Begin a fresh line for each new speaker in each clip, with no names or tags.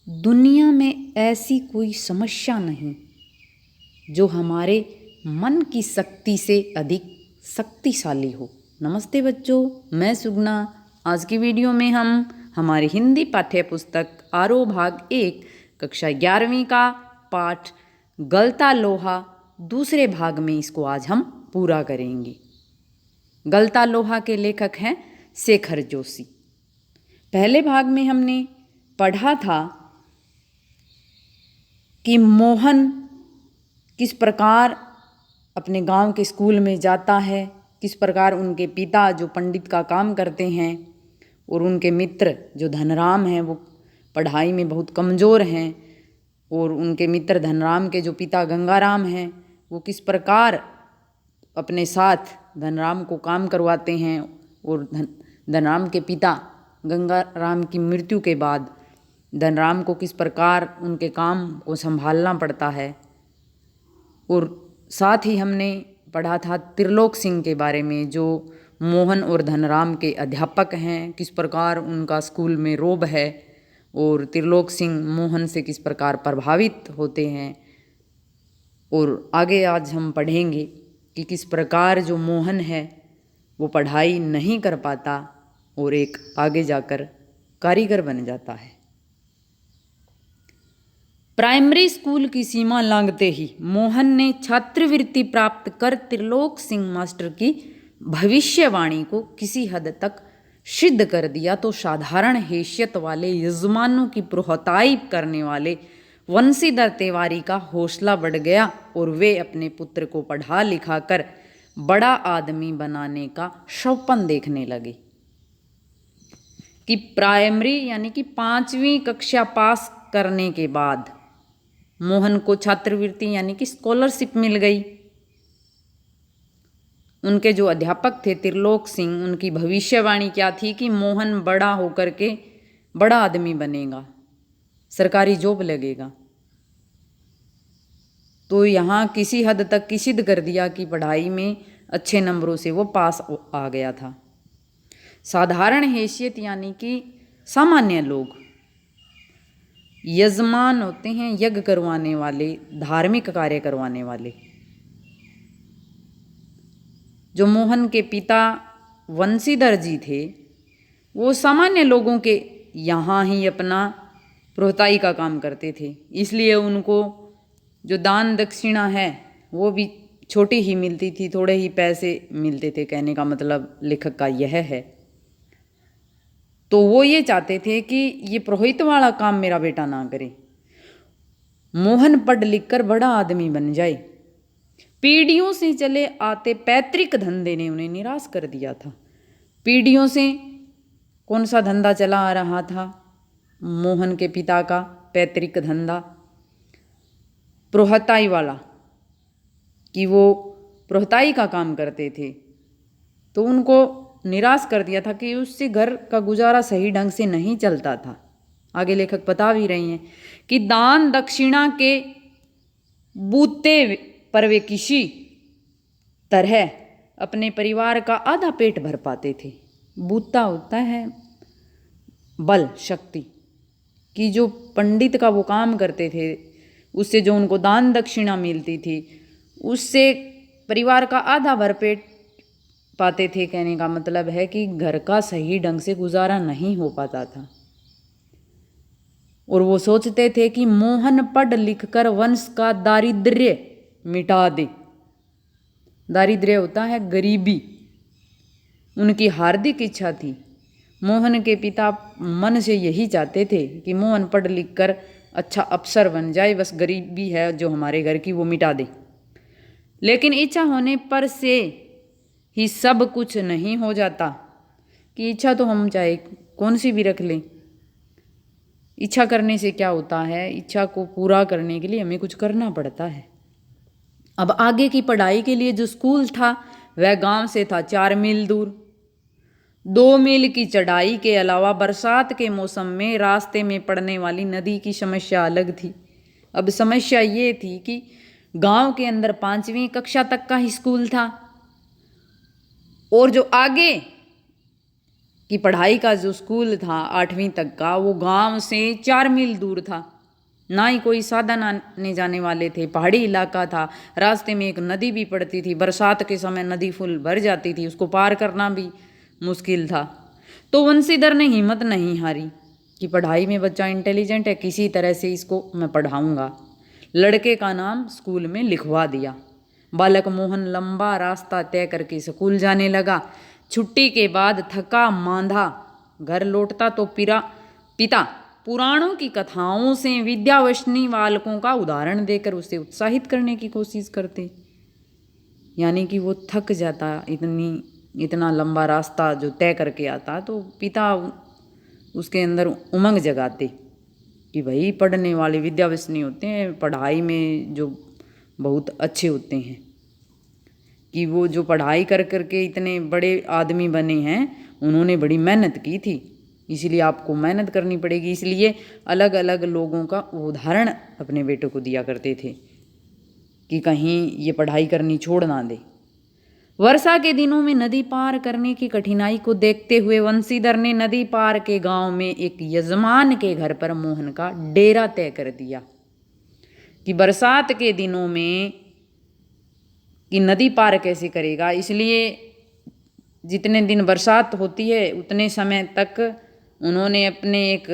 दुनिया में ऐसी कोई समस्या नहीं जो हमारे मन की शक्ति से अधिक शक्तिशाली हो। नमस्ते बच्चों, मैं सुगना। आज की वीडियो में हम हमारी हिंदी पाठ्य पुस्तक आरोह भाग 1 कक्षा 11वीं का पाठ गलता लोहा दूसरे भाग में इसको आज हम पूरा करेंगे। गलता लोहा के लेखक हैं शेखर जोशी। पहले भाग में हमने पढ़ा था कि मोहन किस प्रकार अपने गांव के स्कूल में जाता है, किस प्रकार उनके पिता जो पंडित का काम करते हैं और उनके मित्र जो धनराम हैं वो पढ़ाई में बहुत कमज़ोर हैं, और उनके मित्र धनराम के जो पिता गंगाराम हैं वो किस प्रकार अपने साथ धनराम को काम करवाते हैं, और धनराम के पिता गंगाराम की मृत्यु के बाद धनराम को किस प्रकार उनके काम को संभालना पड़ता है। और साथ ही हमने पढ़ा था त्रिलोक सिंह के बारे में जो मोहन और धनराम के अध्यापक हैं, किस प्रकार उनका स्कूल में रोब है और त्रिलोक सिंह मोहन से किस प्रकार प्रभावित होते हैं। और आगे आज हम पढ़ेंगे कि किस प्रकार जो मोहन है वो पढ़ाई नहीं कर पाता और एक आगे जाकर कारीगर बन जाता है। प्राइमरी स्कूल की सीमा लांघते ही मोहन ने छात्रवृत्ति प्राप्त कर त्रिलोक सिंह मास्टर की भविष्यवाणी को किसी हद तक सिद्ध कर दिया तो साधारण हैसियत वाले यजमानों की प्रोहताई करने वाले वंशीधर तिवारी का हौसला बढ़ गया और वे अपने पुत्र को पढ़ा लिखा कर बड़ा आदमी बनाने का स्वप्न देखने लगे। कि प्राइमरी यानी कि 5वीं कक्षा पास करने के बाद मोहन को छात्रवृत्ति यानी कि स्कॉलरशिप मिल गई। उनके जो अध्यापक थे त्रिलोक सिंह, उनकी भविष्यवाणी क्या थी कि मोहन बड़ा होकर के बड़ा आदमी बनेगा, सरकारी जॉब लगेगा। तो यहाँ किसी हद तक की सिद्ध कर दिया कि पढ़ाई में अच्छे नंबरों से वो पास आ गया था। साधारण हैसियत यानी कि सामान्य लोग, यजमान होते हैं यज्ञ करवाने वाले, धार्मिक कार्य करवाने वाले। जो मोहन के पिता वंशीधर जी थे वो सामान्य लोगों के यहाँ ही अपना प्रोहताई का काम करते थे, इसलिए उनको जो दान दक्षिणा है वो भी छोटी ही मिलती थी, थोड़े ही पैसे मिलते थे। कहने का मतलब लेखक का यह है। तो वो ये चाहते थे कि ये पुरोहित वाला काम मेरा बेटा ना करे, मोहन पढ़ लिख कर बड़ा आदमी बन जाए। पीढ़ियों से चले आते पैतृक धंधे ने उन्हें निराश कर दिया था। पीढ़ियों से कौन सा धंधा चला आ रहा था? मोहन के पिता का पैतृक धंधा प्रोहताई वाला, कि वो प्रोहताई का काम करते थे। तो उनको निराश कर दिया था कि उससे घर का गुजारा सही ढंग से नहीं चलता था। आगे लेखक बता भी रही हैं कि दान दक्षिणा के बूते पर वे किसी तरह अपने परिवार का आधा पेट भर पाते थे। बूता होता है बल, शक्ति, कि जो पंडित का वो काम करते थे उससे जो उनको दान दक्षिणा मिलती थी उससे परिवार का आधा भर पेट पाते थे। कहने का मतलब है कि घर का सही ढंग से गुजारा नहीं हो पाता था। और वो सोचते थे कि मोहन पढ़ लिख कर वंश का दारिद्र्य मिटा दे। दारिद्र्य होता है गरीबी। उनकी हार्दिक इच्छा थी। मोहन के पिता मन से यही चाहते थे कि मोहन पढ़ लिख कर अच्छा अफसर बन जाए, बस गरीबी है जो हमारे घर की वो मिटा दे। लेकिन इच्छा होने पर से ही सब कुछ नहीं हो जाता। कि इच्छा तो हम चाहे कौन सी भी रख लें, इच्छा करने से क्या होता है, इच्छा को पूरा करने के लिए हमें कुछ करना पड़ता है। अब आगे की पढ़ाई के लिए जो स्कूल था वह गांव से था 4 मील दूर। 2 मील की चढ़ाई के अलावा बरसात के मौसम में रास्ते में पड़ने वाली नदी की समस्या अलग थी। अब समस्या ये थी कि गांव के अंदर 5वीं कक्षा तक का ही स्कूल था, और जो आगे कि पढ़ाई का जो स्कूल था 8वीं तक का, वो गांव से 4 मील दूर था। ना ही कोई साधन आने जाने वाले थे, पहाड़ी इलाका था। रास्ते में एक नदी भी पड़ती थी, बरसात के समय नदी फुल भर जाती थी, उसको पार करना भी मुश्किल था। तो वंशीधर ने हिम्मत नहीं हारी कि पढ़ाई में बच्चा इंटेलिजेंट है, किसी तरह से इसको मैं पढ़ाऊंगा। लड़के का नाम स्कूल में लिखवा दिया। बालक मोहन लंबा रास्ता तय करके स्कूल जाने लगा। छुट्टी के बाद थका मांधा घर लौटता तो पिता पुराणों की कथाओं से विद्यावशनी बालकों का उदाहरण देकर उसे उत्साहित करने की कोशिश करते। यानी कि वो थक जाता, इतना लंबा रास्ता जो तय करके आता, तो पिता उसके अंदर उमंग जगाते कि भाई पढ़ने वाले विद्यावशनी होते हैं, पढ़ाई में जो बहुत अच्छे होते हैं, कि वो जो पढ़ाई कर करके इतने बड़े आदमी बने हैं, उन्होंने बड़ी मेहनत की थी, इसलिए आपको मेहनत करनी पड़ेगी। इसलिए अलग अलग लोगों का उदाहरण अपने बेटों को दिया करते थे कि कहीं ये पढ़ाई करनी छोड़ ना दे। वर्षा के दिनों में नदी पार करने की कठिनाई को देखते हुए वंशीधर ने नदी पार के गांव में एक यजमान के घर पर मोहन का डेरा तय कर दिया कि बरसात के दिनों में कि नदी पार कैसे करेगा। इसलिए जितने दिन बरसात होती है उतने समय तक उन्होंने अपने एक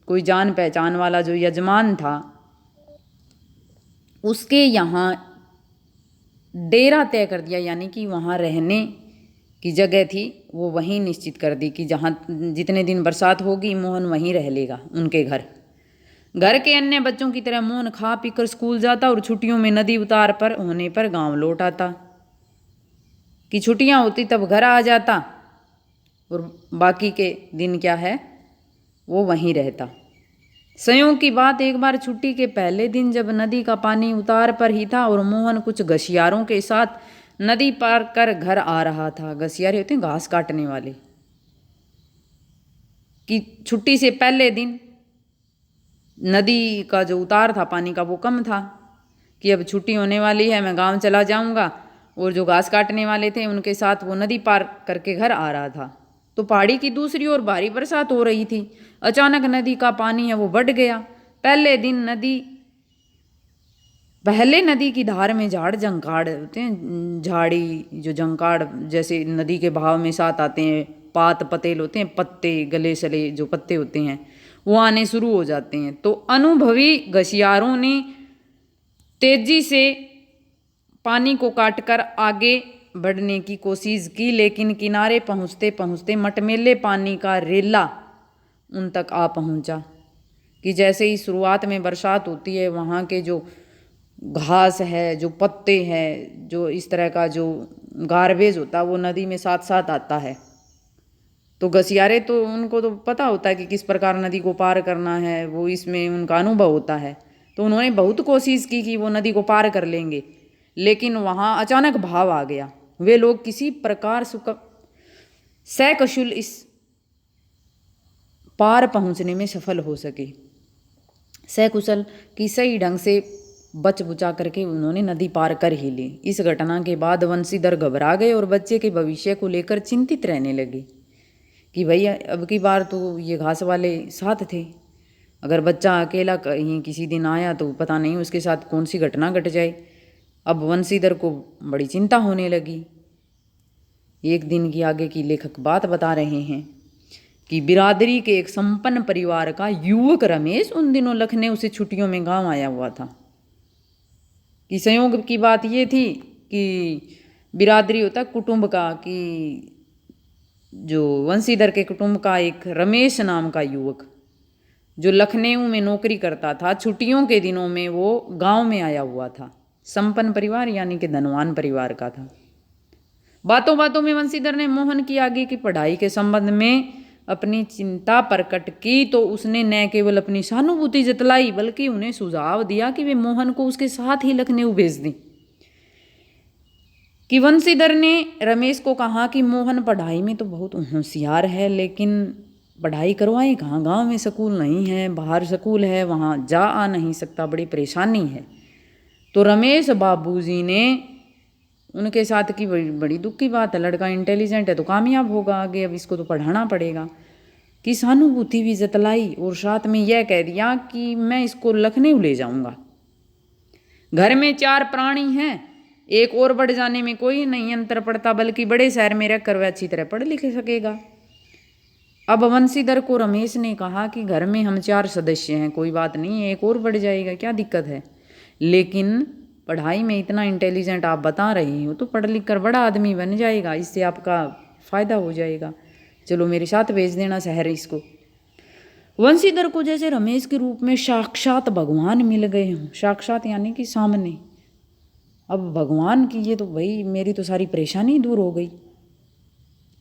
कोई जान पहचान वाला जो यजमान था उसके यहाँ डेरा तय कर दिया, यानी कि वहाँ रहने की जगह थी वो वहीं निश्चित कर दी कि जहाँ जितने दिन बरसात होगी मोहन वहीं रह लेगा उनके घर। घर के अन्य बच्चों की तरह मोहन खा पीकर स्कूल जाता और छुट्टियों में नदी उतार पर होने पर गांव लौट आता। कि छुट्टियां होती तब घर आ जाता और बाकी के दिन क्या है वो वहीं रहता। संयोग की बात, एक बार छुट्टी के पहले दिन जब नदी का पानी उतार पर ही था और मोहन कुछ घसियारों के साथ नदी पार कर घर आ रहा था। घसियारे होते हैं घास काटने वाले। कि छुट्टी से पहले दिन नदी का जो उतार था पानी का वो कम था, कि अब छुट्टी होने वाली है, मैं गांव चला जाऊंगा। और जो घास काटने वाले थे उनके साथ वो नदी पार करके घर आ रहा था। तो पहाड़ी की दूसरी ओर भारी बरसात हो रही थी। अचानक नदी का पानी है वो बढ़ गया। पहले नदी की धार में झाड़ जंकाड़ होते हैं, झाड़ी जो जंकाड़ जैसे नदी के बहाव में साथ आते हैं, पात पतेल होते हैं, पत्ते गले सले जो पत्ते होते हैं वो आने शुरू हो जाते हैं। तो अनुभवी घसियारों ने तेजी से पानी को काटकर आगे बढ़ने की कोशिश की, लेकिन किनारे पहुंचते पहुंचते मटमेले पानी का रेला उन तक आ पहुंचा। कि जैसे ही शुरुआत में बरसात होती है वहाँ के जो घास है, जो पत्ते हैं, जो इस तरह का जो गार्बेज होता है वो नदी में साथ साथ आता है। तो घसियारे तो उनको तो पता होता है कि किस प्रकार नदी को पार करना है, वो इसमें उनका अनुभव होता है। तो उन्होंने बहुत कोशिश की कि वो नदी को पार कर लेंगे, लेकिन वहाँ अचानक भाव आ गया। वे लोग किसी प्रकार सकुशल इस पार पहुँचने में सफल हो सके। सकुशल कि सही ढंग से बच बुचा करके उन्होंने नदी पार कर ही ली। इस घटना के बाद वंशीधर घबरा गए और बच्चे के भविष्य को लेकर चिंतित रहने लगे कि भैया अब की बार तो ये घास वाले साथ थे, अगर बच्चा अकेला कहीं किसी दिन आया तो पता नहीं उसके साथ कौन सी घटना घट जाए। अब वंशीधर को बड़ी चिंता होने लगी। एक दिन की आगे की लेखक बात बता रहे हैं कि बिरादरी के एक संपन्न परिवार का युवक रमेश उन दिनों लखनऊ से छुट्टियों में गांव आया हुआ था। कि संयोग की बात ये थी कि बिरादरी होता कुटुंब का, कि जो वंशीधर के कुटुंब का एक रमेश नाम का युवक जो लखनऊ में नौकरी करता था, छुट्टियों के दिनों में वो गांव में आया हुआ था। संपन्न परिवार यानी कि धनवान परिवार का था। बातों बातों में वंशीधर ने मोहन की आगे की पढ़ाई के संबंध में अपनी चिंता प्रकट की, तो उसने न केवल अपनी सहानुभूति जतलाई बल्कि उन्हें सुझाव दिया कि वे मोहन को उसके साथ ही लखनऊ भेज दें। कि वंशीधर ने रमेश को कहा कि मोहन पढ़ाई में तो बहुत होशियार है, लेकिन पढ़ाई करवाएं कहाँ, गांव में स्कूल नहीं है, बाहर स्कूल है, वहाँ जा आ नहीं सकता, बड़ी परेशानी है। तो रमेश बाबूजी ने उनके साथ की बड़ी बड़ी दुख की बात है। लड़का इंटेलिजेंट है तो कामयाब होगा आगे, अब इसको तो पढ़ाना पड़ेगा। कि सहानुभूति भी जतलाई और साथ में यह कह दिया कि मैं इसको लखनऊ ले जाऊंगा। घर में 4 प्राणी हैं, एक और बढ़ जाने में कोई नहीं अंतर पड़ता, बल्कि बड़े शहर में रहकर वह अच्छी तरह पढ़ लिख सकेगा। अब बंशीधर को रमेश ने कहा कि घर में हम 4 सदस्य हैं, कोई बात नहीं, एक और बढ़ जाएगा, क्या दिक्कत है। लेकिन पढ़ाई में इतना इंटेलिजेंट आप बता रही हो तो पढ़ लिख कर बड़ा आदमी बन जाएगा, इससे आपका फ़ायदा हो जाएगा, चलो मेरे साथ भेज देना शहर इसको। वंशीधर को जैसे रमेश के रूप में साक्षात भगवान मिल गए हों, साक्षात यानी कि सामने। अब भगवान की ये तो भाई मेरी तो सारी परेशानी दूर हो गई।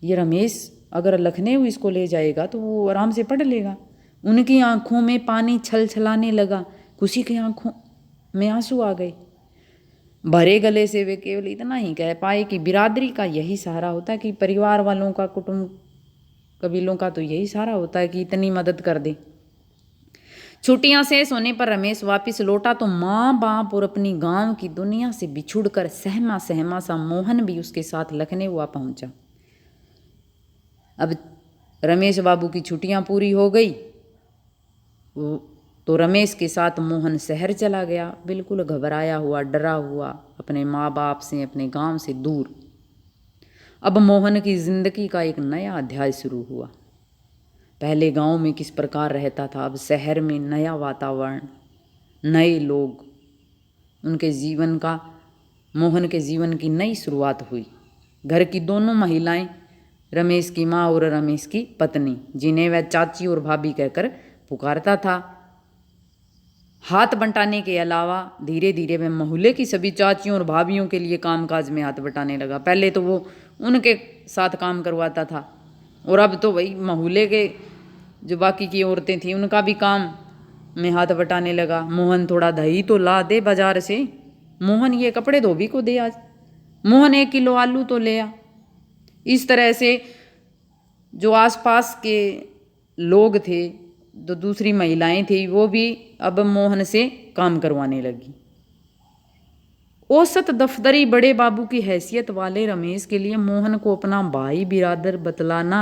ये रमेश अगर लखनऊ इसको ले जाएगा तो वो आराम से पढ़ लेगा। उनकी आंखों में पानी छल छलाने लगा, खुशी की आंखों में आंसू आ गए। भरे गले से वे केवल इतना ही कह पाए कि बिरादरी का यही सहारा होता है, कि परिवार वालों का, कुटुंब कबीलों का तो यही सहारा होता है कि इतनी मदद कर दे। छुट्टियां शेष होने पर रमेश वापस लौटा तो माँ बाप और अपनी गांव की दुनिया से बिछुड़कर सहमा सहमा सा मोहन भी उसके साथ लखनऊ आ पहुंचा। अब रमेश बाबू की छुट्टियां पूरी हो गई तो रमेश के साथ मोहन शहर चला गया, बिल्कुल घबराया हुआ, डरा हुआ, अपने माँ बाप से, अपने गांव से दूर। अब मोहन की जिंदगी का एक नया अध्याय शुरू हुआ। पहले गांव में किस प्रकार रहता था, अब शहर में नया वातावरण, नए लोग, उनके जीवन का, मोहन के जीवन की नई शुरुआत हुई। घर की दोनों महिलाएं, रमेश की माँ और रमेश की पत्नी, जिन्हें वह चाची और भाभी कहकर पुकारता था, हाथ बंटाने के अलावा धीरे धीरे वह मोहल्ले की सभी चाचियों और भाभीयों के लिए कामकाज में हाथ बटाने लगा। पहले तो वो उनके साथ काम करवाता था और अब तो वही मोहल्ले के जो बाकी की औरतें थीं उनका भी काम में हाथ बटाने लगा। मोहन थोड़ा दही तो ला दे बाजार से, मोहन ये कपड़े धोबी को दे आज, मोहन 1 किलो आलू तो ले आ। इस तरह से जो आसपास के लोग थे, जो दूसरी महिलाएं थी, वो भी अब मोहन से काम करवाने लगी। औसत दफ्तरी बड़े बाबू की हैसियत वाले रमेश के लिए मोहन को अपना भाई बिरादर बतलाना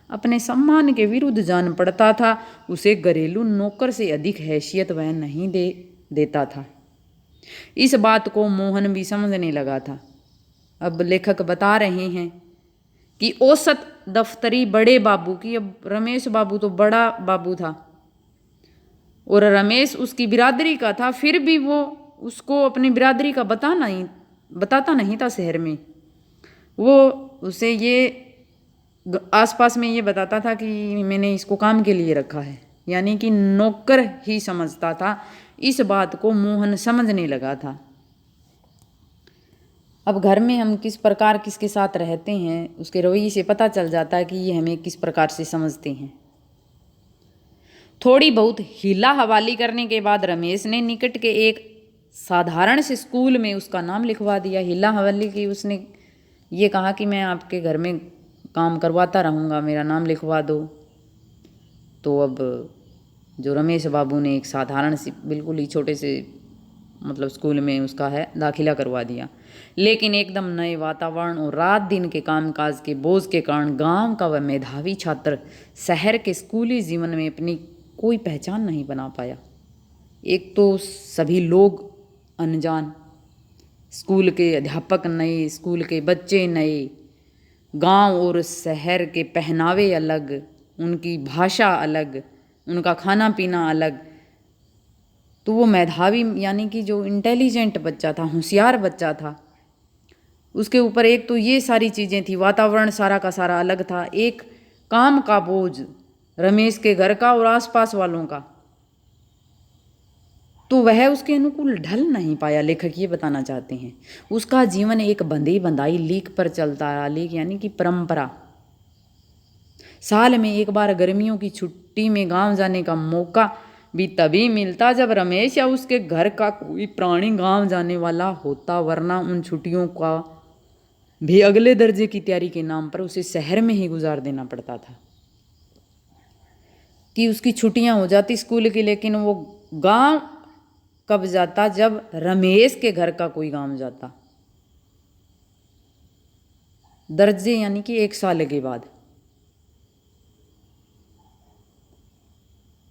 अपने सम्मान के विरुद्ध जान पड़ता था। उसे घरेलू नौकर से अधिक हैसियत वह नहीं देता था। इस बात को मोहन भी समझने लगा था। अब लेखक बता रहे हैं कि औसत दफ्तरी बड़े बाबू की, अब रमेश बाबू तो बड़ा बाबू था और रमेश उसकी बिरादरी का था, फिर भी वो उसको अपनी बिरादरी का बताता नहीं था शहर में। वो उसे ये आसपास में ये बताता था कि मैंने इसको काम के लिए रखा है, यानी कि नौकर ही समझता था। इस बात को मोहन समझने लगा था। अब घर में हम किस प्रकार किसके साथ रहते हैं उसके रवैये से पता चल जाता है कि ये हमें किस प्रकार से समझते हैं। थोड़ी बहुत हीला हवाली करने के बाद रमेश ने निकट के एक साधारण से स्कूल में उसका नाम लिखवा दिया। हीला हवाली की उसने ये कहा कि मैं आपके घर में काम करवाता रहूँगा, मेरा नाम लिखवा दो। तो अब जो रमेश बाबू ने एक साधारण सी बिल्कुल ही छोटे से मतलब स्कूल में उसका है दाखिला करवा दिया। लेकिन एकदम नए वातावरण और रात दिन के कामकाज के बोझ के कारण गांव का वह मेधावी छात्र शहर के स्कूली जीवन में अपनी कोई पहचान नहीं बना पाया। एक तो सभी लोग अनजान, स्कूल के अध्यापक नए, स्कूल के बच्चे नए, गांव और शहर के पहनावे अलग, उनकी भाषा अलग, उनका खाना पीना अलग। तो वो मेधावी यानी कि जो इंटेलिजेंट बच्चा था, होशियार बच्चा था, उसके ऊपर एक तो ये सारी चीज़ें थी, वातावरण सारा का सारा अलग था। एक काम का बोझ रमेश के घर का और आसपास वालों का, तो वह उसके अनुकूल ढल नहीं पाया। लेखक ये बताना चाहते हैं उसका जीवन एक बंधी बंधाई लीक पर चलता रहा। लीक यानी कि परंपरा। साल में एक बार गर्मियों की छुट्टी में गांव जाने का मौका भी तभी मिलता जब रमेश या उसके घर का कोई प्राणी गांव जाने वाला होता, वरना उन छुट्टियों का भी अगले दर्जे की तैयारी के नाम पर उसे शहर में ही गुजार देना पड़ता था। कि उसकी छुट्टियां हो जाती स्कूल की, लेकिन वो गांव कब जाता, जब रमेश के घर का कोई गांव जाता। दर्जे यानी कि 1 साल के बाद।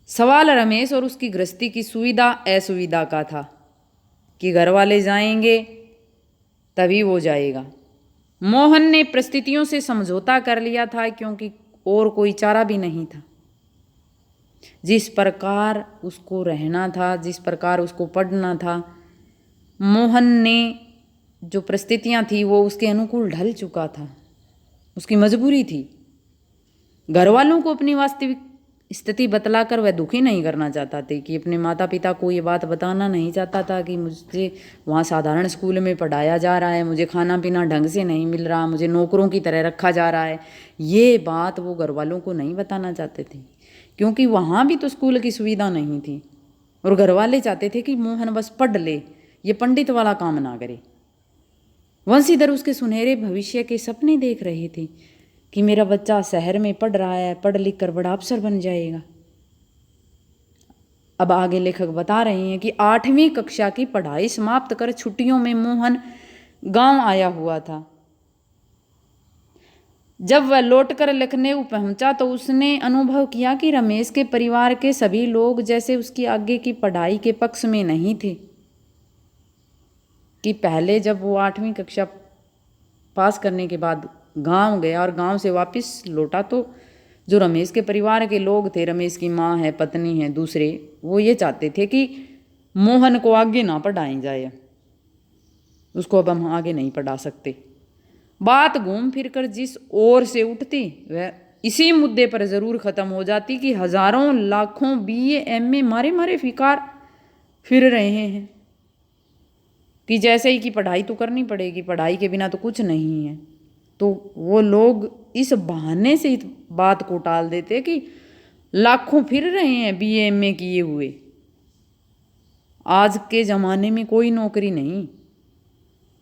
सवाल रमेश और उसकी गृहस्थी की सुविधा असुविधा का था कि घर वाले जाएंगे तभी वो जाएगा। मोहन ने परिस्थितियों से समझौता कर लिया था क्योंकि और कोई चारा भी नहीं था। जिस प्रकार उसको रहना था, जिस प्रकार उसको पढ़ना था, मोहन ने जो परिस्थितियां थी वो उसके अनुकूल ढल चुका था, उसकी मजबूरी थी। घर वालों को अपनी वास्तविक स्थिति बतलाकर वह दुखी नहीं करना चाहता था कि अपने माता पिता को ये बात बताना नहीं चाहता था कि मुझे वहाँ साधारण स्कूल में पढ़ाया जा रहा है, मुझे खाना पीना ढंग से नहीं मिल रहा, मुझे नौकरों की तरह रखा जा रहा है। ये बात वो घर वालों को नहीं बताना चाहते थे क्योंकि वहाँ भी तो स्कूल की सुविधा नहीं थी और घर वाले चाहते थे कि मोहन बस पढ़ ले, ये पंडित वाला काम ना करे। वंशीधर उसके सुनहरे भविष्य के सपने देख रहे थे कि मेरा बच्चा शहर में पढ़ रहा है, पढ़ लिख कर बड़ा अफसर बन जाएगा। अब आगे लेखक बता रहे हैं कि 8वीं कक्षा की पढ़ाई समाप्त कर छुट्टियों में मोहन गांव आया हुआ था। जब वह लौटकर लखनऊ पहुंचा तो उसने अनुभव किया कि रमेश के परिवार के सभी लोग जैसे उसकी आगे की पढ़ाई के पक्ष में नहीं थे। कि पहले जब वो 8वीं कक्षा पास करने के बाद गांव गया और गांव से वापस लौटा तो जो रमेश के परिवार के लोग थे, रमेश की माँ है, पत्नी है, दूसरे, वो ये चाहते थे कि मोहन को आगे ना पढ़ाई जाए, उसको अब हम आगे नहीं पढ़ा सकते। बात घूम फिर कर जिस ओर से उठती वह इसी मुद्दे पर ज़रूर ख़त्म हो जाती कि हज़ारों लाखों बीए एमए मारे मारे फिकार फिर रहे हैं कि जैसे ही कि पढ़ाई तो करनी पड़ेगी, पढ़ाई के बिना तो कुछ नहीं है। तो वो लोग इस बहाने से इस बात को टाल देते कि लाखों फिर रहे हैं बीए एमए किए हुए, आज के ज़माने में कोई नौकरी नहीं।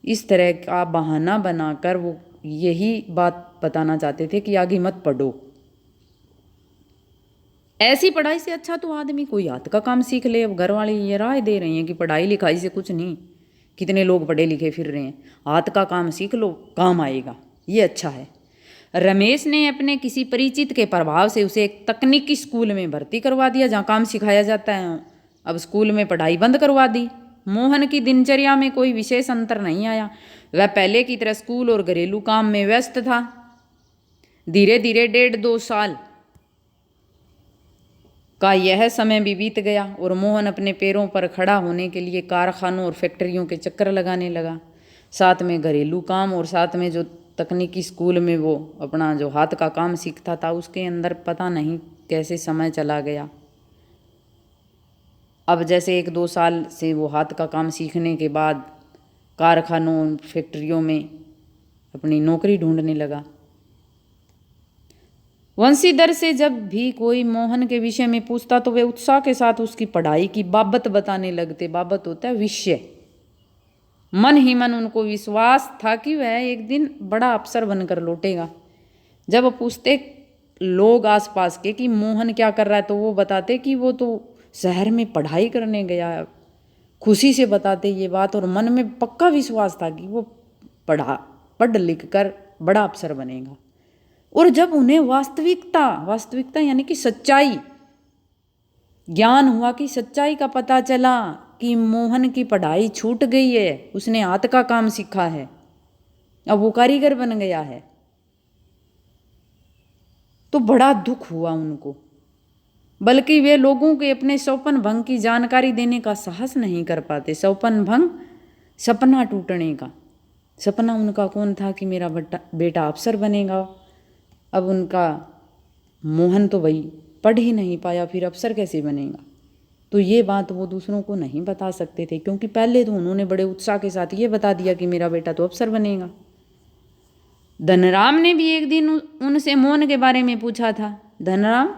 इस तरह का बहाना बनाकर वो यही बात बताना चाहते थे कि आगे मत पढ़ो, ऐसी पढ़ाई से अच्छा तो आदमी कोई हाथ का काम सीख ले। अब घर वाले ये राय दे रहे हैं कि पढ़ाई लिखाई से कुछ नहीं, कितने लोग पढ़े लिखे फिर रहे हैं, हाथ का काम सीख लो, काम आएगा, ये अच्छा है। रमेश ने अपने किसी परिचित के प्रभाव से उसे एक तकनीकी स्कूल में भर्ती करवा दिया जहाँ काम सिखाया जाता है। अब स्कूल में पढ़ाई बंद करवा दी। मोहन की दिनचर्या में कोई विशेष अंतर नहीं आया, वह पहले की तरह स्कूल और घरेलू काम में व्यस्त था। धीरे धीरे 1.5-2 साल का यह समय भी बीत गया और मोहन अपने पैरों पर खड़ा होने के लिए कारखानों और फैक्ट्रियों के चक्कर लगाने लगा। साथ में घरेलू काम और साथ में जो तकनीकी स्कूल में वो अपना जो हाथ का काम सीखता था, उसके अंदर पता नहीं कैसे समय चला गया। अब जैसे 1-2 साल से वो हाथ का काम सीखने के बाद कारखानों फैक्ट्रियों में अपनी नौकरी ढूंढने लगा। वंशीधर से जब भी कोई मोहन के विषय में पूछता तो वे उत्साह के साथ उसकी पढ़ाई की बाबत बताने लगते। बाबत होता है विषय। मन ही मन उनको विश्वास था कि वह एक दिन बड़ा अफसर बनकर लौटेगा। जब पूछते लोग आसपास के कि मोहन क्या कर रहा है तो वो बताते कि वो तो शहर में पढ़ाई करने गया। खुशी से बताते ये बात और मन में पक्का विश्वास था कि वो पढ़ लिख कर बड़ा अफसर बनेगा। और जब उन्हें वास्तविकता यानी कि सच्चाई ज्ञान हुआ, कि सच्चाई का पता चला कि मोहन की पढ़ाई छूट गई है, उसने हाथ का काम सीखा है, अब वो कारीगर बन गया है, तो बड़ा दुख हुआ उनको। बल्कि वे लोगों के अपने स्वप्न भंग की जानकारी देने का साहस नहीं कर पाते। स्वप्न भंग, सपना टूटने का। सपना उनका कौन था कि मेरा बेटा अफसर बनेगा। अब उनका मोहन तो भाई पढ़ ही नहीं पाया, फिर अफसर कैसे बनेगा। तो ये बात वो दूसरों को नहीं बता सकते थे क्योंकि पहले तो उन्होंने बड़े उत्साह के साथ ये बता दिया कि मेरा बेटा तो अफसर बनेगा। धनराम ने भी एक दिन उनसे मोहन के बारे में पूछा था। धनराम,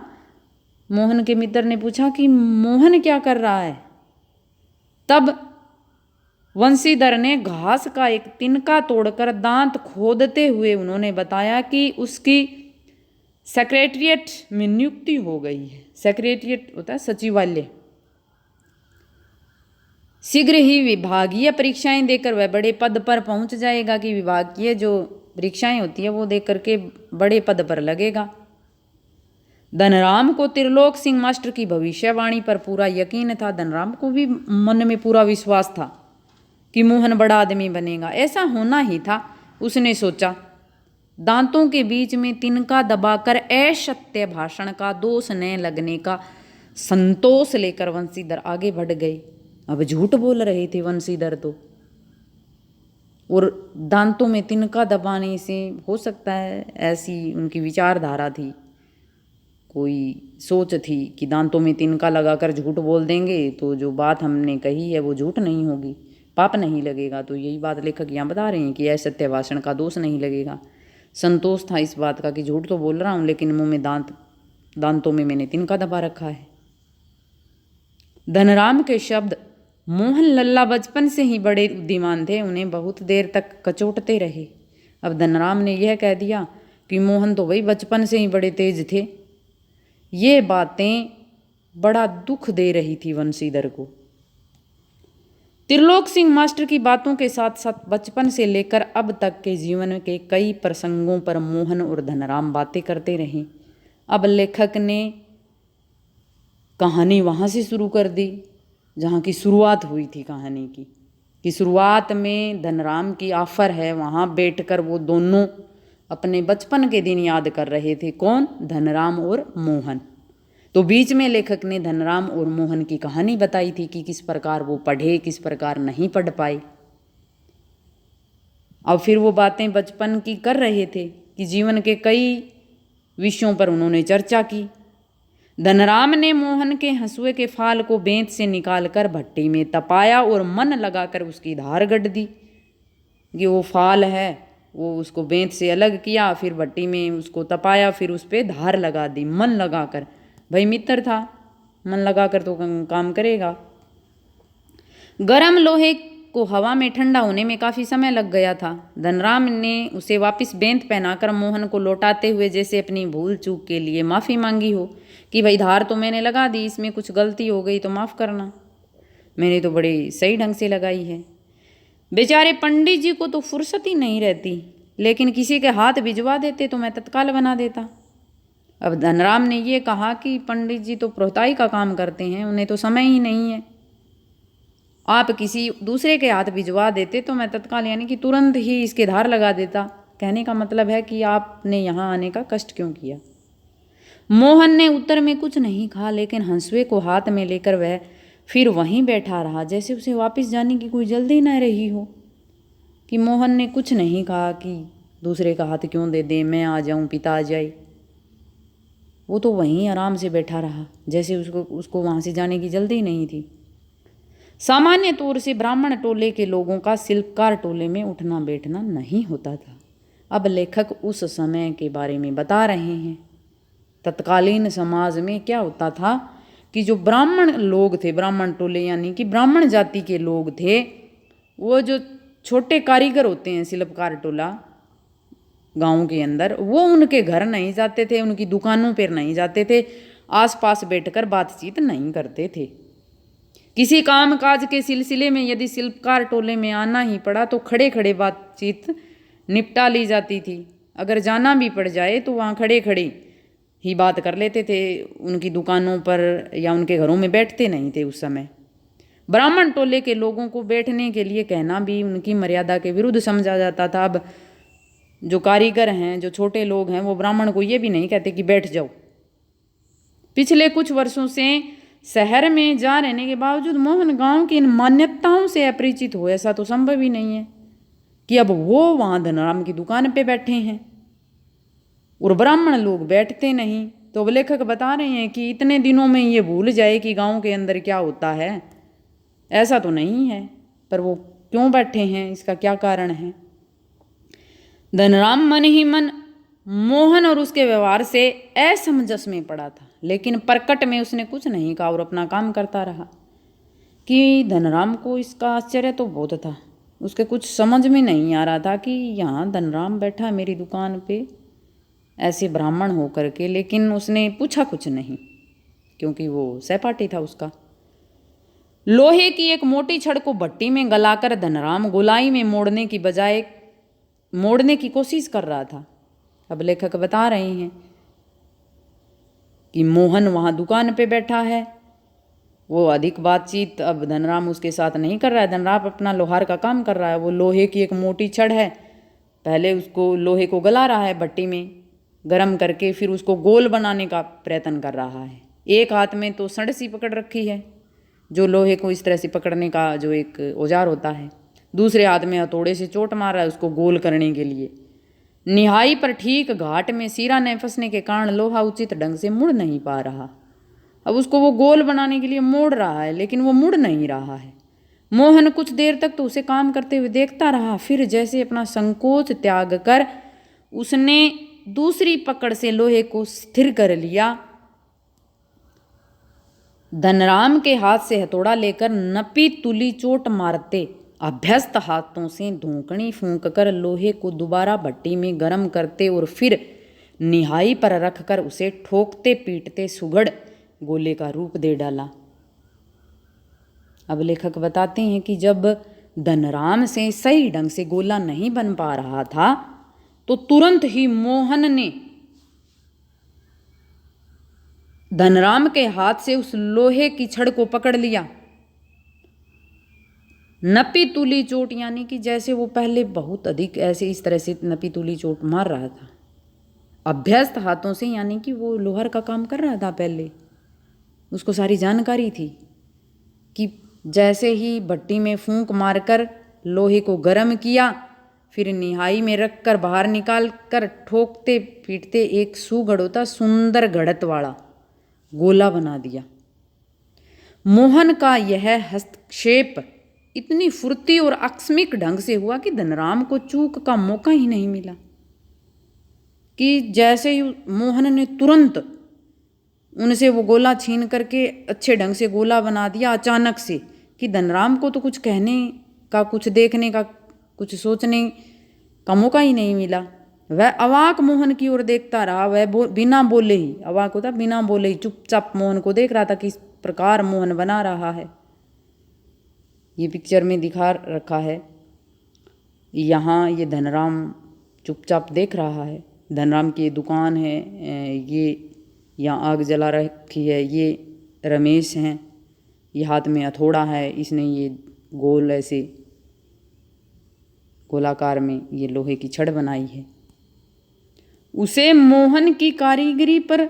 मोहन के मित्र ने पूछा कि मोहन क्या कर रहा है। तब वंशीधर ने घास का एक तिनका तोड़कर दांत खोदते हुए उन्होंने बताया कि उसकी सेक्रेटरिएट में नियुक्ति हो गई है। सेक्रेटरिएट होता है सचिवालय। शीघ्र ही विभागीय परीक्षाएं देकर वह बड़े पद पर पहुंच जाएगा, कि विभागीय जो परीक्षाएं होती है वो दे करके बड़े पद पर लगेगा। धनराम को त्रिलोक सिंह मास्टर की भविष्यवाणी पर पूरा यकीन था। धनराम को भी मन में पूरा विश्वास था कि मोहन बड़ा आदमी बनेगा, ऐसा होना ही था। उसने सोचा, दांतों के बीच में तिनका दबाकर असत्य भाषण का दोष न लगने का संतोष लेकर वंशीधर आगे बढ़ गए। अब झूठ बोल रहे थे वंशीधर तो, और दांतों में तिनका दबाने से हो सकता है ऐसी उनकी विचारधारा थी, कोई सोच थी कि दांतों में तिनका लगाकर झूठ बोल देंगे तो जो बात हमने कही है वो झूठ नहीं होगी, पाप नहीं लगेगा। तो यही बात लेखक यहाँ बता रहे हैं कि असत्य भाषण का दोष नहीं लगेगा। संतोष था इस बात का कि झूठ तो बोल रहा हूँ लेकिन मुंह में दांतों में मैंने तिनका दबा रखा है। धनराम के शब्द मोहन लल्ला बचपन से ही बड़े बुद्धिमान थे, उन्हें बहुत देर तक कचोटते रहे। अब धनराम ने यह कह दिया कि मोहन तो वही बचपन से ही बड़े तेज थे। ये बातें बड़ा दुख दे रही थी वंशीधर को। त्रिलोक सिंह मास्टर की बातों के साथ साथ बचपन से लेकर अब तक के जीवन के कई प्रसंगों पर मोहन और धनराम बातें करते रहे। अब लेखक ने कहानी वहाँ से शुरू कर दी जहाँ की शुरुआत हुई थी कहानी की, कि शुरुआत में धनराम की ऑफर है, वहाँ बैठकर वो दोनों अपने बचपन के दिन याद कर रहे थे। कौन? धनराम और मोहन। तो बीच में लेखक ने धनराम और मोहन की कहानी बताई थी कि किस प्रकार वो पढ़े, किस प्रकार नहीं पढ़ पाए। अब फिर वो बातें बचपन की कर रहे थे कि जीवन के कई विषयों पर उन्होंने चर्चा की। धनराम ने मोहन के हंसुए के फाल को बेंत से निकालकर भट्टी में तपाया और मन लगाकर उसकी धार गढ़ दी। कि वो फाल है वो उसको बेंत से अलग किया, फिर भट्टी में उसको तपाया, फिर उस पर धार लगा दी मन लगाकर। भाई मित्र था, मन लगाकर तो काम करेगा। गरम लोहे को हवा में ठंडा होने में काफ़ी समय लग गया था। धनराम ने उसे वापस बेंत पहनाकर मोहन को लौटाते हुए जैसे अपनी भूल चूक के लिए माफ़ी मांगी हो कि भाई धार तो मैंने लगा दी, इसमें कुछ गलती हो गई तो माफ़ करना, मैंने तो बड़ी सही ढंग से लगाई है। बेचारे पंडित जी को तो फुर्सत ही नहीं रहती, लेकिन किसी के हाथ भिजवा देते तो मैं तत्काल बना देता। अब धनराम ने ये कहा कि पंडित जी तो प्रोहताई का काम करते हैं, उन्हें तो समय ही नहीं है, आप किसी दूसरे के हाथ भिजवा देते तो मैं तत्काल यानी कि तुरंत ही इसके धार लगा देता। कहने का मतलब है कि आपने यहाँ आने का कष्ट क्यों किया। मोहन ने उत्तर में कुछ नहीं कहा, लेकिन हंसुए को हाथ में लेकर वह फिर वहीं बैठा रहा, जैसे उसे वापस जाने की कोई जल्दी न रही हो। कि मोहन ने कुछ नहीं कहा कि दूसरे का हाथ क्यों दे दे, मैं आ जाऊं, पिता आ जाए। वो तो वहीं आराम से बैठा रहा, जैसे उसको वहाँ से जाने की जल्दी नहीं थी। सामान्य तौर से ब्राह्मण टोले के लोगों का शिल्पकार टोले में उठना बैठना नहीं होता था। अब लेखक उस समय के बारे में बता रहे हैं। तत्कालीन समाज में क्या होता था कि जो ब्राह्मण लोग थे, ब्राह्मण टोले यानी कि ब्राह्मण जाति के लोग थे, वो जो छोटे कारीगर होते हैं, शिल्पकार टोला गांव के अंदर, वो उनके घर नहीं जाते थे, उनकी दुकानों पर नहीं जाते थे, आसपास बैठकर बातचीत नहीं करते थे। किसी काम काज के सिलसिले में यदि शिल्पकार टोले में आना ही पड़ा तो खड़े खड़े बातचीत निपटा ली जाती थी। अगर जाना भी पड़ जाए तो वहाँ खड़े खड़े ही बात कर लेते थे, उनकी दुकानों पर या उनके घरों में बैठते नहीं थे। उस समय ब्राह्मण टोले के लोगों को बैठने के लिए कहना भी उनकी मर्यादा के विरुद्ध समझा जाता था। अब जो कारीगर हैं, जो छोटे लोग हैं, वो ब्राह्मण को ये भी नहीं कहते कि बैठ जाओ। पिछले कुछ वर्षों से शहर में जा रहने के बावजूद मोहन गांव की इन मान्यताओं से अपरिचित हो, ऐसा तो संभव ही नहीं है कि अब वो वहाँ धनराम की दुकान पे बैठे हैं और ब्राह्मण लोग बैठते नहीं। तो लेखक बता रहे हैं कि इतने दिनों में ये भूल जाए कि गांव के अंदर क्या होता है, ऐसा तो नहीं है, पर वो क्यों बैठे हैं, इसका क्या कारण है। धनराम मन ही मन मोहन और उसके व्यवहार से असमंजस में पड़ा था, लेकिन प्रकट में उसने कुछ नहीं कहा और अपना काम करता रहा। कि धनराम को इसका आश्चर्य तो बहुत था, उसके कुछ समझ में नहीं आ रहा था कि यहाँ धनराम बैठा मेरी दुकान पे ऐसे ब्राह्मण हो करके, लेकिन उसने पूछा कुछ नहीं क्योंकि वो सहपाठी था उसका। लोहे की एक मोटी छड़ को भट्टी में गलाकर धनराम गोलाई में मोड़ने की बजाय मोड़ने की कोशिश कर रहा था। अब लेखक बता रहे हैं कि मोहन वहाँ दुकान पे बैठा है, वो अधिक बातचीत अब धनराम उसके साथ नहीं कर रहा है। धनराम अपना लोहार का काम कर रहा है। वो लोहे की एक मोटी छड़ है, पहले उसको लोहे को गला रहा है भट्टी में गरम करके, फिर उसको गोल बनाने का प्रयत्न कर रहा है। एक हाथ में तो सड़ सी पकड़ रखी है, जो लोहे को इस तरह से पकड़ने का जो एक औजार होता है, दूसरे हाथ में हथौड़े से चोट मार रहा है उसको गोल करने के लिए। निहाई पर ठीक घाट में सिरा न फंसने के कारण लोहा उचित ढंग से मुड़ नहीं पा रहा। अब उसको वो गोल बनाने के लिए मोड़ रहा है, लेकिन वो मुड़ नहीं रहा है। मोहन कुछ देर तक तो उसे काम करते हुए देखता रहा, फिर जैसे अपना संकोच त्याग कर उसने दूसरी पकड़ से लोहे को स्थिर कर लिया। धनराम के हाथ से हथौड़ा लेकर नपी तुली चोट मारते अभ्यस्त हाथों से धूकनी फूंक कर लोहे को दोबारा भट्टी में गर्म करते और फिर निहाई पर रखकर उसे ठोकते पीटते सुघड़ गोले का रूप दे डाला। अब लेखक बताते हैं कि जब धनराम से सही ढंग से गोला नहीं बन पा रहा था तो तुरंत ही मोहन ने धनराम के हाथ से उस लोहे की छड़ को पकड़ लिया। नपी तुली चोट, यानी कि जैसे वो पहले बहुत अधिक ऐसे इस तरह से नपी तुली चोट मार रहा था अभ्यस्त हाथों से, यानी कि वो लोहार का काम कर रहा था पहले, उसको सारी जानकारी थी कि जैसे ही भट्टी में फूंक मारकर लोहे को गर्म किया, फिर निहाई में रखकर बाहर निकाल कर ठोकते पीटते एक सुघड़ होता सुंदर घड़त वाला गोला बना दिया। मोहन का यह हस्तक्षेप इतनी फुर्ती और आकस्मिक ढंग से हुआ कि धनराम को चूक का मौका ही नहीं मिला। कि जैसे ही मोहन ने तुरंत उनसे वो गोला छीन करके अच्छे ढंग से गोला बना दिया अचानक से, कि धनराम को तो कुछ कहने का, कुछ देखने का, कुछ सोचने का मौका ही नहीं मिला। वह अवाक मोहन की ओर देखता रहा। वह बिना बोले ही, अवाक होता बिना बोले ही, चुपचाप मोहन को देख रहा था कि इस प्रकार मोहन बना रहा है। ये पिक्चर में दिखा रखा है। यहाँ ये धनराम चुपचाप देख रहा है। धनराम की दुकान है, ये यहाँ आग जला रखी है, ये रमेश हैं, ये हाथ में हथौड़ा है, इसने ये गोल ऐसे गोलाकार में ये लोहे की छड़ बनाई है। उसे मोहन की कारीगरी पर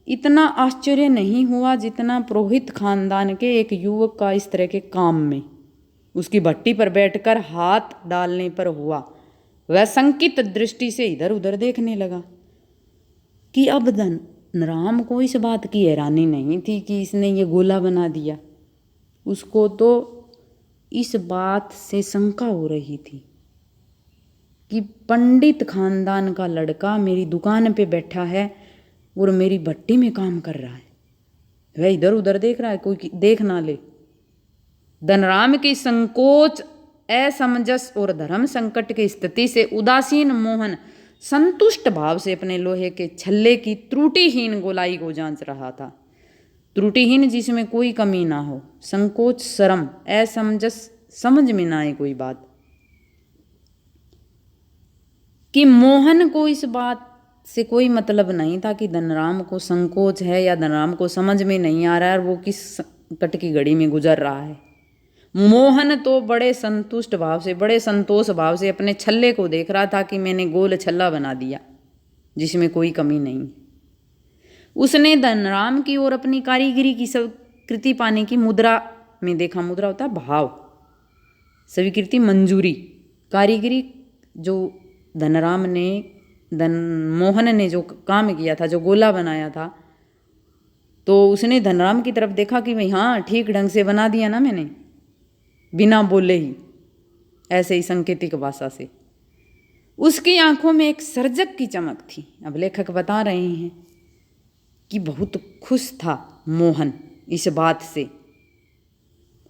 इतना आश्चर्य नहीं हुआ जितना पुरोहित खानदान के एक युवक का इस तरह के काम में उसकी भट्टी पर बैठकर हाथ डालने पर हुआ। वह संकित दृष्टि से इधर उधर देखने लगा कि अब धनराम को इस बात की हैरानी नहीं थी कि इसने ये गोला बना दिया, उसको तो इस बात से शंका हो रही थी कि पंडित खानदान का लड़का मेरी दुकान पे बैठा है और मेरी भट्टी में काम कर रहा है। वह इधर उधर देख रहा है, कोई देख ना ले। धनराम की संकोच, असमंजस और धर्म संकट की स्थिति से उदासीन मोहन संतुष्ट भाव से अपने लोहे के छल्ले की त्रुटिहीन गोलाई को जांच रहा था। त्रुटिहीन जिसमें कोई कमी ना हो, संकोच, शर्म, असमंजस, समझ में ना आए कोई बात, कि मोहन को इस बात से कोई मतलब नहीं था कि धनराम को संकोच है या धनराम को समझ में नहीं आ रहा है और वो किस संकट की घड़ी में गुजर रहा है। मोहन तो बड़े संतुष्ट भाव से, बड़े संतोष भाव से अपने छल्ले को देख रहा था कि मैंने गोल छल्ला बना दिया जिसमें कोई कमी नहीं। उसने धनराम की ओर अपनी कारीगरी की स्वीकृति पाने की मुद्रा में देखा। मुद्रा होता है भाव, स्वीकृति, मंजूरी। कारीगरी जो धनराम ने, मोहन ने जो काम किया था, जो गोला बनाया था, तो उसने धनराम की तरफ देखा कि भाई हाँ ठीक ढंग से बना दिया ना मैंने, बिना बोले ही, ऐसे ही सांकेतिक भाषा से। उसकी आंखों में एक सर्जक की चमक थी। अब लेखक बता रहे हैं कि बहुत खुश था मोहन इस बात से।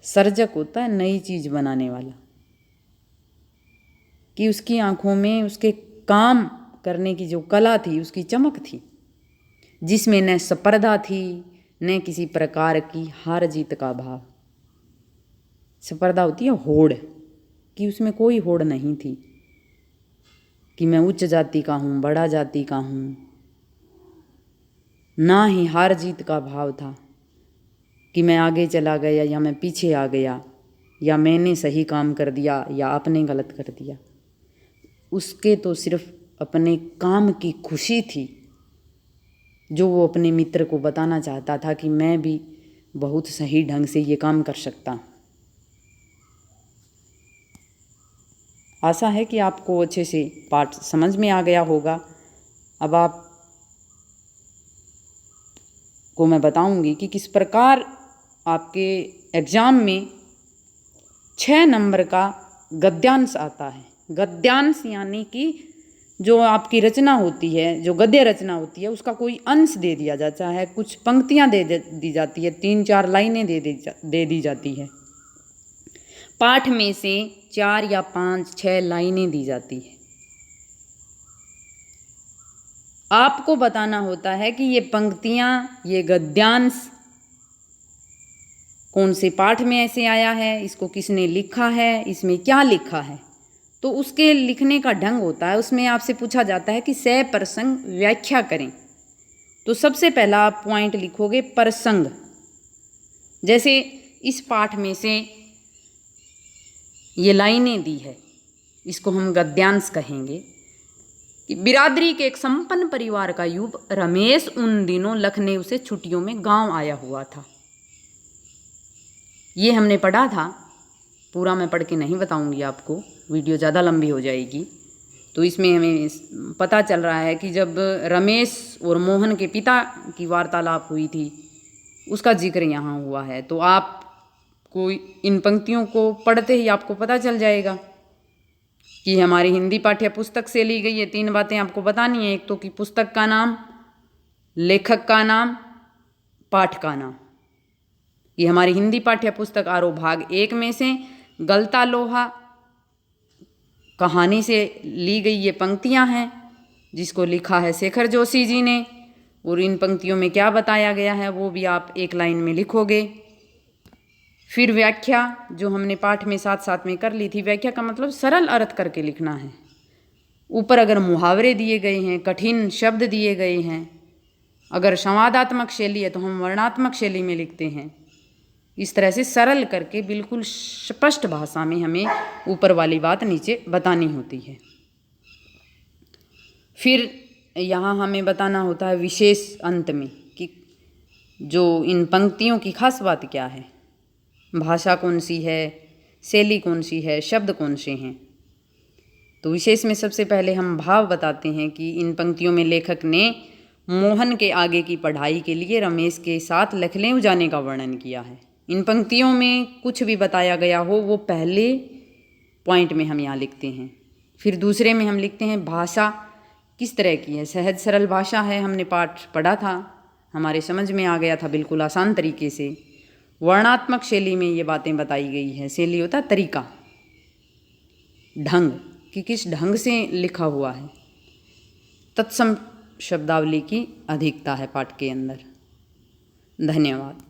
सर्जक होता है नई चीज बनाने वाला, कि उसकी आंखों में उसके काम करने की जो कला थी, उसकी चमक थी, जिसमें न स्पर्धा थी न किसी प्रकार की हार जीत का भाव। स्पर्धा होती है होड़ कि, उसमें कोई होड़ नहीं थी कि मैं उच्च जाति का हूँ, बड़ा जाति का हूँ। ना ही हार जीत का भाव था कि मैं आगे चला गया या मैं पीछे आ गया, या मैंने सही काम कर दिया या आपने गलत कर दिया। उसके तो सिर्फ अपने काम की खुशी थी, जो वो अपने मित्र को बताना चाहता था कि मैं भी बहुत सही ढंग से ये काम कर सकता हूँ। आशा है कि आपको अच्छे से पाठ समझ में आ गया होगा। अब आप को मैं बताऊंगी कि किस प्रकार आपके एग्ज़ाम में 6 नंबर का गद्यांश आता है। गद्यांश यानी कि जो आपकी रचना होती है, जो गद्य रचना होती है, उसका कोई अंश दे दिया जाता है, कुछ पंक्तियाँ दी जाती है, 3-4 लाइनें दे दी जाती है। पाठ में से 4 या 5-6 लाइनें दी जाती है। आपको बताना होता है कि ये पंक्तियाँ, ये गद्यांश कौन से पाठ में ऐसे आया है, इसको किसने लिखा है, इसमें क्या लिखा है। तो उसके लिखने का ढंग होता है, उसमें आपसे पूछा जाता है कि सह प्रसंग व्याख्या करें। तो सबसे पहला आप पॉइंट लिखोगे प्रसंग। जैसे इस पाठ में से ये लाइनें दी है, इसको हम गद्यांश कहेंगे कि बिरादरी के एक संपन्न परिवार का युवक रमेश उन दिनों लखनऊ से छुट्टियों में गांव आया हुआ था। ये हमने पढ़ा था, पूरा मैं पढ़ के नहीं बताऊंगी आपको, वीडियो ज़्यादा लंबी हो जाएगी। तो इसमें हमें पता चल रहा है कि जब रमेश और मोहन के पिता की वार्तालाप हुई थी, उसका जिक्र यहाँ हुआ है। तो आपको इन पंक्तियों को पढ़ते ही आपको पता चल जाएगा कि हमारी हिंदी पाठ्य पुस्तक से ली गई है। 3 बातें आपको बतानी है, एक तो कि पुस्तक का नाम, लेखक का नाम, पाठ का नाम। ये हमारी हिंदी पाठ्य पुस्तक आरोह भाग 1 में से गलता लोहा कहानी से ली गई ये पंक्तियां हैं, जिसको लिखा है शेखर जोशी जी ने। और इन पंक्तियों में क्या बताया गया है वो भी आप एक लाइन में लिखोगे। फिर व्याख्या, जो हमने पाठ में साथ साथ में कर ली थी। व्याख्या का मतलब सरल अर्थ करके लिखना है। ऊपर अगर मुहावरे दिए गए हैं, कठिन शब्द दिए गए हैं, अगर संवादात्मक शैली है तो हम वर्णात्मक शैली में लिखते हैं। इस तरह से सरल करके बिल्कुल स्पष्ट भाषा में हमें ऊपर वाली बात नीचे बतानी होती है। फिर यहाँ हमें बताना होता है विशेष अंत में कि जो इन पंक्तियों की खास बात क्या है, भाषा कौन सी है, शैली कौन सी है, शब्द कौन से हैं। तो विशेष में सबसे पहले हम भाव बताते हैं कि इन पंक्तियों में लेखक ने मोहन के आगे की पढ़ाई के लिए रमेश के साथ लखनऊ जाने का वर्णन किया है। इन पंक्तियों में कुछ भी बताया गया हो वो पहले पॉइंट में हम यहाँ लिखते हैं। फिर दूसरे में हम लिखते हैं भाषा किस तरह की है, सहज सरल भाषा है, हमने पाठ पढ़ा था, हमारे समझ में आ गया था बिल्कुल आसान तरीके से। वर्णात्मक शैली में ये बातें बताई गई है। शैली होता है तरीका, ढंग कि किस ढंग से लिखा हुआ है। तत्सम शब्दावली की अधिकता है पाठ के अंदर। धन्यवाद।